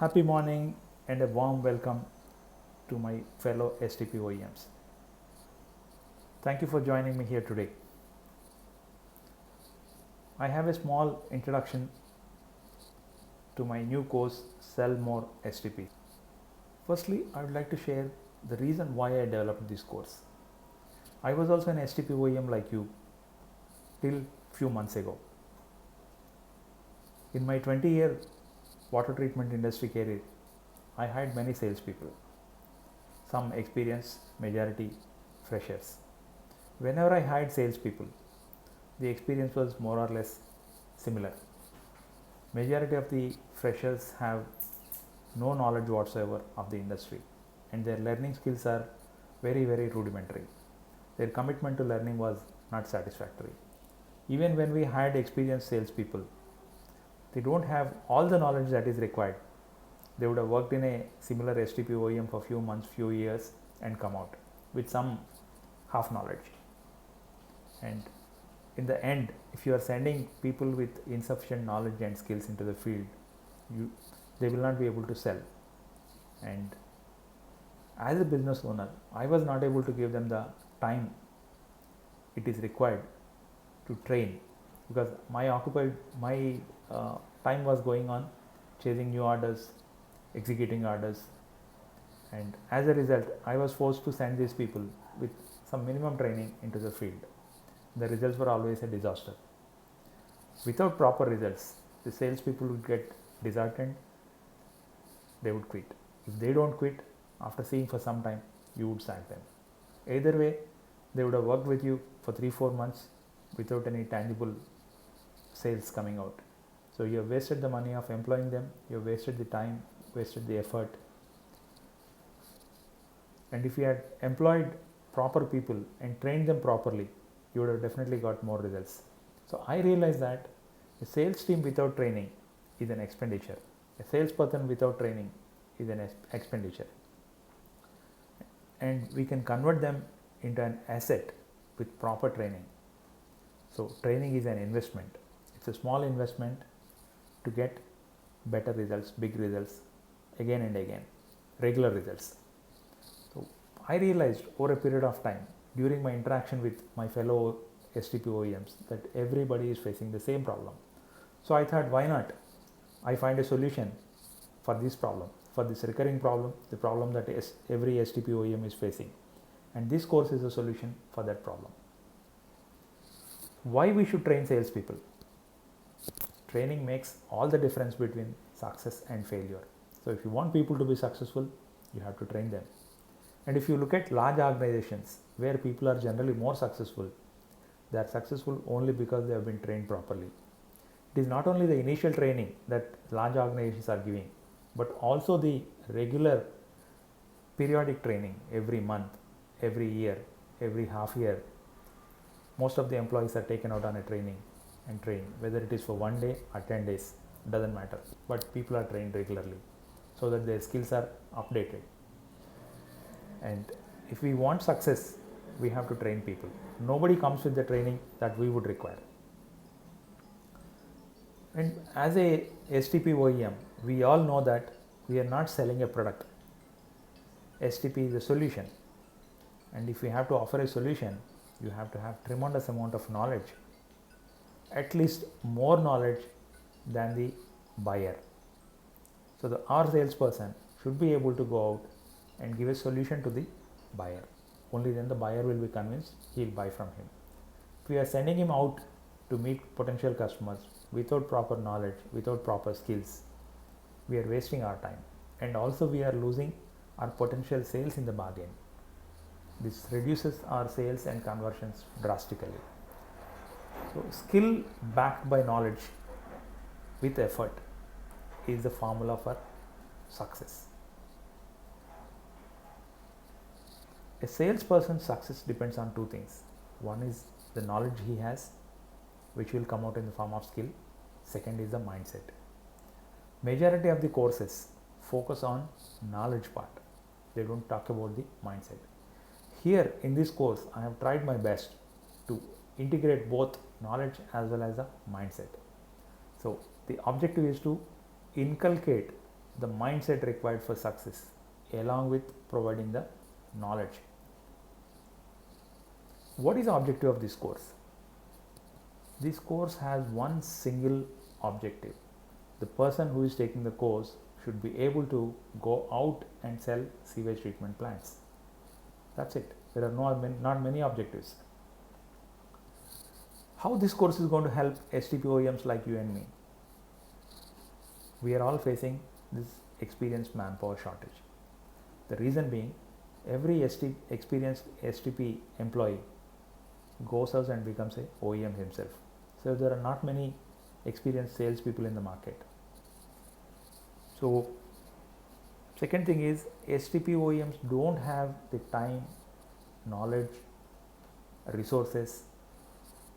Happy morning and a warm welcome to my fellow STP OEMs. Thank you for joining me here today. I have a small introduction to my new course, Sell More STPs. Firstly, I would like to share the reason why I developed this course. I was also an STP OEM like you till few months ago. In my 20-year water treatment industry career, I hired many salespeople, some experienced, majority freshers. Whenever I hired salespeople, the experience was more or less similar. Majority of the freshers have no knowledge whatsoever of the industry, and their learning skills are very rudimentary. Their commitment to learning was not satisfactory. Even when we hired experienced salespeople, they don't have all the knowledge that is required. They would have worked in a similar STP OEM for few months, few years and come out with some half knowledge. And in the end, if you are sending people with insufficient knowledge and skills into the field, they will not be able to sell. And as a business owner, I was not able to give them the time it is required to train, because my time was going on chasing new orders, executing orders, and as a result I was forced to send these people with some minimum training into the field. The results were always a disaster. Without proper results, the salespeople would get disheartened, they would quit. If they don't quit, after seeing for some time, you would sack them. Either way, they would have worked with you for 3-4 months without any tangible sales coming out. So you have wasted the money of employing them, you have wasted the time, wasted the effort. And if you had employed proper people and trained them properly, you would have definitely got more results. So I realized that a sales team without training is an expenditure. A salesperson without training is an expenditure. And we can convert them into an asset with proper training. So training is an investment. It's a small investment to get better results, big results, again and again, regular results. So I realized over a period of time, during my interaction with my fellow STP OEMs, that everybody is facing the same problem. So I thought, why not I find a solution for this problem, for this recurring problem, the problem that every STP OEM is facing. And this course is a solution for that problem. Why we should train salespeople? Training makes all the difference between success and failure. So if you want people to be successful, you have to train them. And if you look at large organizations where people are generally more successful, they are successful only because they have been trained properly. It is not only the initial training that large organizations are giving, but also the regular periodic training every month, every year, every half year. Most of the employees are taken out on a training and trained, whether it is for 1 day or 10 days, doesn't matter. But people are trained regularly so that their skills are updated. And if we want success, we have to train people. Nobody comes with the training that we would require. And as a STP OEM, we all know that we are not selling a product. STP is a solution. And if we have to offer a solution, you have to have tremendous amount of knowledge, at least more knowledge than the buyer. So our salesperson should be able to go out and give a solution to the buyer. Only then the buyer will be convinced, he will buy from him. If we are sending him out to meet potential customers without proper knowledge, without proper skills, we are wasting our time. And also we are losing our potential sales in the bargain. This reduces our sales and conversions drastically. So skill backed by knowledge with effort is the formula for success. A salesperson's success depends on two things. One is the knowledge he has, which will come out in the form of skill. Second is the mindset. Majority of the courses focus on knowledge part. They don't talk about the mindset. Here in this course, I have tried my best to integrate both knowledge as well as the mindset. So the objective is to inculcate the mindset required for success along with providing the knowledge. What is the objective of this course? This course has one single objective. The person who is taking the course should be able to go out and sell sewage treatment plants. That's it. There are not many objectives. How this course is going to help STP OEMs like you and me? We are all facing this experienced manpower shortage. The reason being, every experienced STP employee goes out and becomes a OEM himself. So there are not many experienced salespeople in the market. So second thing is, STP OEMs don't have the time, knowledge, resources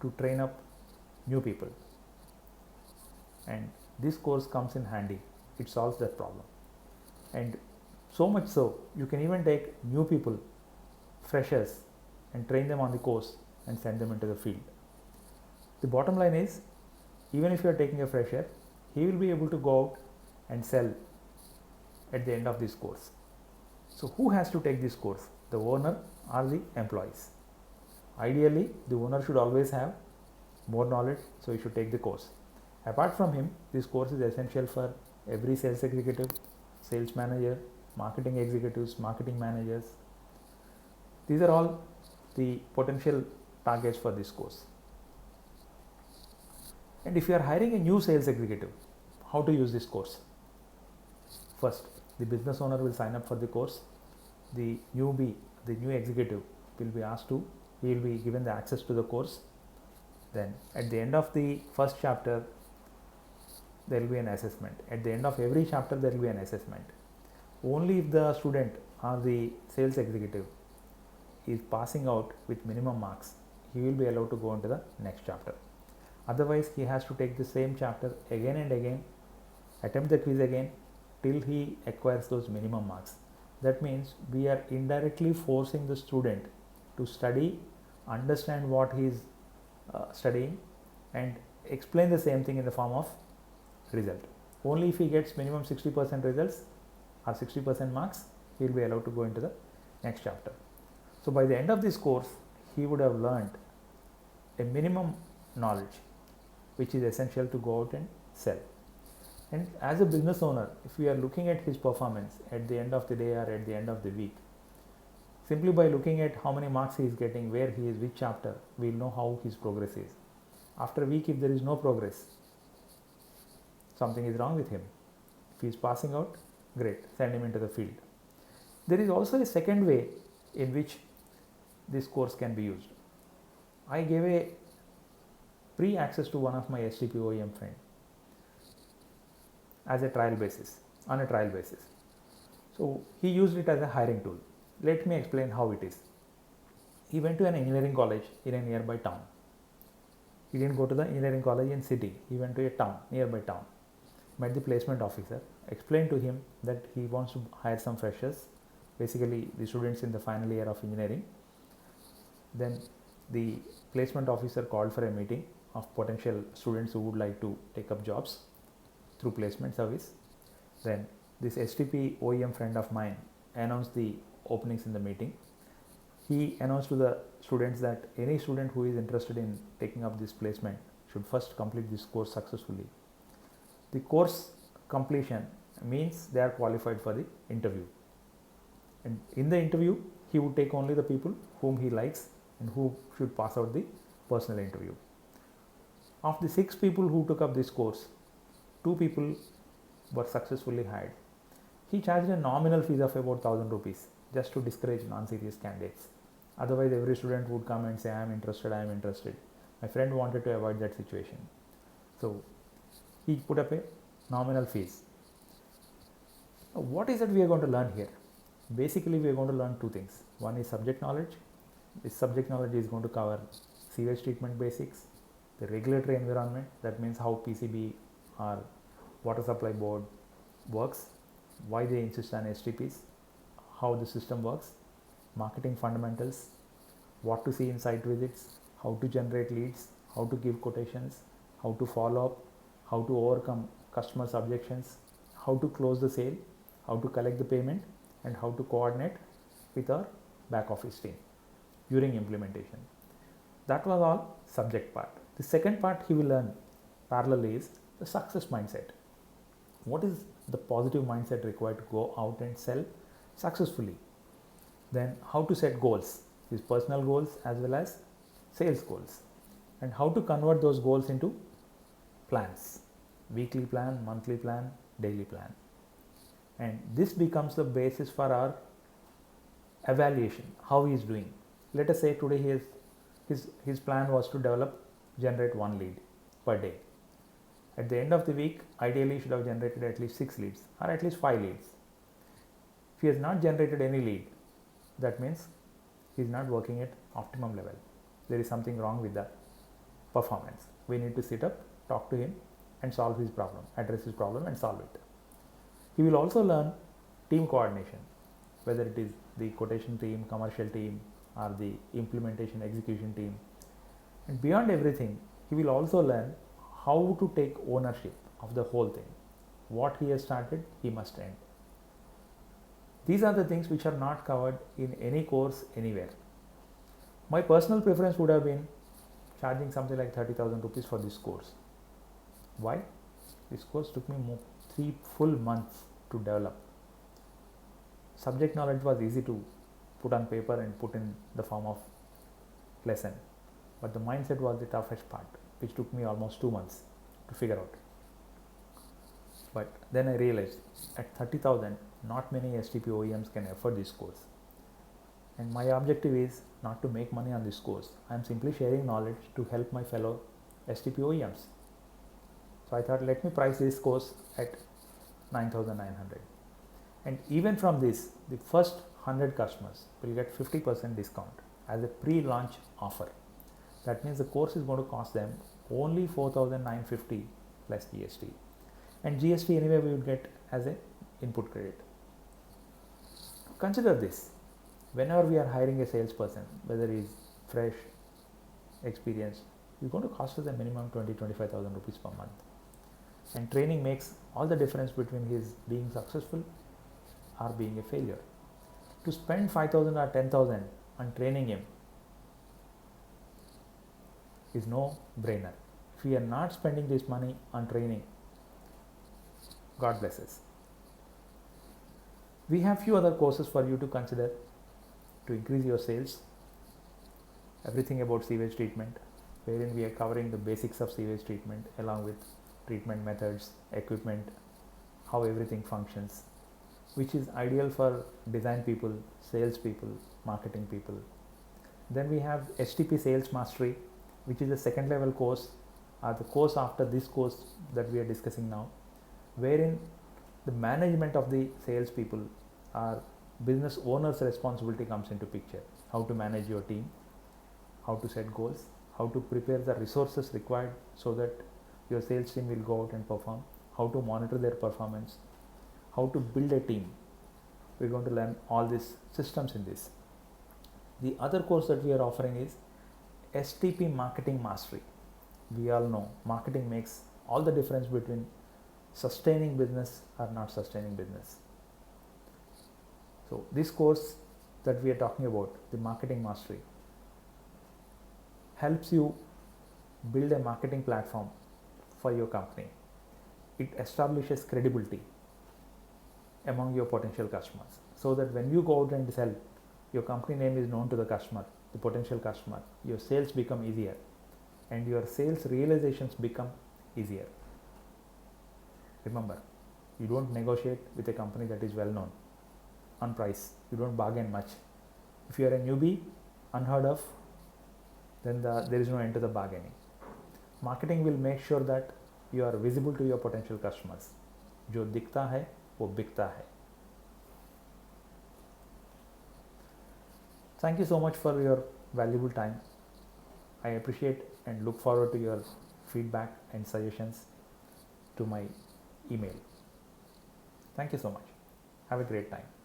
to train up new people, and this course comes in handy. It solves that problem, and so much so you can even take new people, freshers, and train them on the course and send them into the field. The bottom line is, even if you are taking a fresher, he will be able to go out and sell at the end of this course. So who has to take this course? The owner or the employees? Ideally, the owner should always have more knowledge, so he should take the course. Apart from him, this course is essential for every sales executive, sales manager, marketing executives, marketing managers. These are all the potential targets for this course. And if you are hiring a new sales executive, how to use this course? First, the business owner will sign up for the course. The newbie, the new executive, will be asked to, he will be given the access to the course. Then at the end of the first chapter, there will be an assessment. At the end of every chapter, there will be an assessment. Only if the student or the sales executive is passing out with minimum marks, he will be allowed to go into the next chapter. Otherwise, he has to take the same chapter again and again, attempt the quiz again till he acquires those minimum marks. That means we are indirectly forcing the student to study, understand what he is studying, and explain the same thing in the form of result. Only if he gets minimum 60% results or 60% marks, he will be allowed to go into the next chapter. So by the end of this course, he would have learned a minimum knowledge which is essential to go out and sell. And as a business owner, if we are looking at his performance at the end of the day or at the end of the week, simply by looking at how many marks he is getting, where he is, which chapter, we will know how his progress is. After a week, if there is no progress, something is wrong with him. If he is passing out, great, send him into the field. There is also a second way in which this course can be used. I gave a free access to one of my STP OEM friend as a trial basis, on a trial basis. So he used it as a hiring tool. Let me explain how it is. He went to an engineering college in a nearby town. He didn't go to the engineering college in city. He went to a town, nearby town. Met the placement officer, explained to him that he wants to hire some freshers, basically the students in the final year of engineering. Then the placement officer called for a meeting of potential students who would like to take up jobs through placement service. Then this STP OEM friend of mine announced the openings in the meeting. He announced to the students that any student who is interested in taking up this placement should first complete this course successfully. The course completion means they are qualified for the interview. And in the interview, he would take only the people whom he likes and who should pass out the personal interview. Of the 6 people who took up this course, 2 people were successfully hired. He charged a nominal fees of about 1,000 rupees just to discourage non-serious candidates. Otherwise, every student would come and say, I am interested, I am interested. My friend wanted to avoid that situation. So he put up a nominal fees. Now, what is it we are going to learn here? Basically, we are going to learn 2 things. One is subject knowledge. This subject knowledge is going to cover sewage treatment basics, the regulatory environment, that means how PCB or water supply board works, why they insist on STPs, how the system works, marketing fundamentals, what to see in site visits, how to generate leads, how to give quotations, how to follow up, how to overcome customers' objections, how to close the sale, how to collect the payment, and how to coordinate with our back office team during implementation. That was all subject part. The second part he will learn parallel is the success mindset. What is the positive mindset required to go out and sell successfully? Then how to set goals, his personal goals as well as sales goals, and how to convert those goals into plans, weekly plan, monthly plan, daily plan. And this becomes the basis for our evaluation, how he is doing. Let us say today his plan was to generate 1 lead per day. At the end of the week, ideally he should have generated at least 6 leads or at least 5 leads. If he has not generated any lead, that means he is not working at optimum level. There is something wrong with the performance. We need to sit up, talk to him and solve his problem, address his problem and solve it. He will also learn team coordination, whether it is the quotation team, commercial team, or the implementation execution team. And beyond everything, he will also learn how to take ownership of the whole thing. What he has started, he must end. These are the things which are not covered in any course anywhere. My personal preference would have been charging something like 30,000 rupees for this course. Why? This course took me 3 full months to develop. Subject knowledge was easy to put on paper and put in the form of lesson, but the mindset was the toughest part, which took me almost 2 months to figure out. But then I realized at 30,000, not many STP OEMs can afford this course. And my objective is not to make money on this course. I am simply sharing knowledge to help my fellow STP OEMs. So I thought, let me price this course at 9,900. And even from this, the first 100 customers will get 50% discount as a pre-launch offer. That means the course is going to cost them only 4,950 plus GST. And GST anyway we would get as an input credit. Consider this. Whenever we are hiring a salesperson, whether he is fresh, experienced, it's going to cost us a minimum 20,000-25,000 rupees per month. And training makes all the difference between his being successful or being a failure. To spend 5,000 or 10,000 on training him is no brainer. If we are not spending this money on training, God bless us. We have few other courses for you to consider to increase your sales. Everything about sewage treatment, wherein we are covering the basics of sewage treatment along with treatment methods, equipment, how everything functions, which is ideal for design people, sales people, marketing people. Then we have STP Sales Mastery, which is a second level course, or the course after this course that we are discussing now, wherein the management of the sales people or business owner's responsibility comes into picture. How to manage your team, how to set goals, how to prepare the resources required so that your sales team will go out and perform, how to monitor their performance, how to build a team. We're going to learn all these systems in this. The other course that we are offering is STP Marketing Mastery. We all know marketing makes all the difference between sustaining business or not sustaining business. So this course that we are talking about, the Marketing Mastery, helps you build a marketing platform for your company. It establishes credibility among your potential customers, so that when you go out and sell, your company name is known to the customer, the potential customer, your sales become easier and your sales realizations become easier. Remember, you don't negotiate with a company that is well known on price. You don't bargain much. If you are a newbie, unheard of, then there is no end to the bargaining. Marketing will make sure that you are visible to your potential customers. जो दिखता है वो बिकता है. Thank you so much for your valuable time. I appreciate and look forward to your feedback and suggestions to my email. Thank you so much. Have a great time.